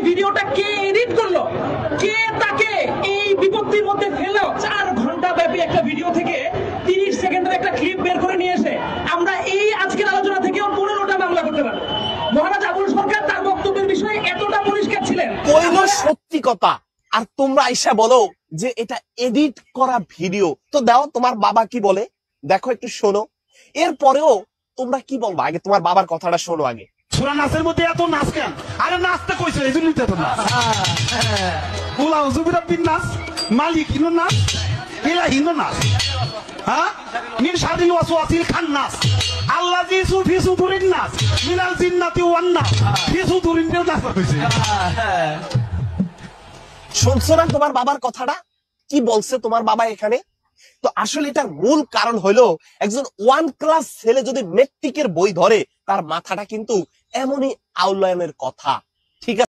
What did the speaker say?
ভিডিওটা কে এডিট করলো, কে তাকে এই বিপত্তির মধ্যে ফেললো? 4 ঘন্টা ব্যাপী একটা ভিডিও থেকে 30 সেকেন্ডের একটা ক্লিপ বের করে নিয়ে এসে আমরা এই আজকের আলোচনা থেকেও 15টা মামলা করতে পারবো। মহারাজ আবুল সরকার তার বক্তব্যের বিষয়ে এতটা পরিষ্কার ছিলেন, কইলো সত্যি কথা, আর তোমরা আইসা বলো যে এটা এডিট করা ভিডিও। তো দাও তোমার বাবা কি বলে, দেখো একটু শোনো। এরপরেও তোমরা কি বলবো, আগে তোমার বাবার কথাটা শোনো আগে। সুরা নাচের মধ্যে এত নাচ কেন? আরে নাচতে কইছে এই জন্যই তো এত নাচ। কুলা হুজুবিরা বিন নাচ, মালিক হিনো নাচ, ইলা হিনো নাচ। হ্যাঁ, মিন শাদিল ওয়াসওয়াসিল খান নাচ, আল্লাযী সুফি সুদুরিন নাচ, মিনাল জিন্নাতি ওয়ান নাচ, ফি সুদুরিন নাচ কইছে। শুনছো না তোমার বাবার কথাটা কি বলছে তোমার বাবা এখানে? তো আসলে এটার মূল কারণ হলো, একজন 1 ক্লাস ছেলে যদি মেট্রিকের বই ধরে, তার মাথাটা কিন্তু এমনই আউলায়নের কথা। ঠিক আছে।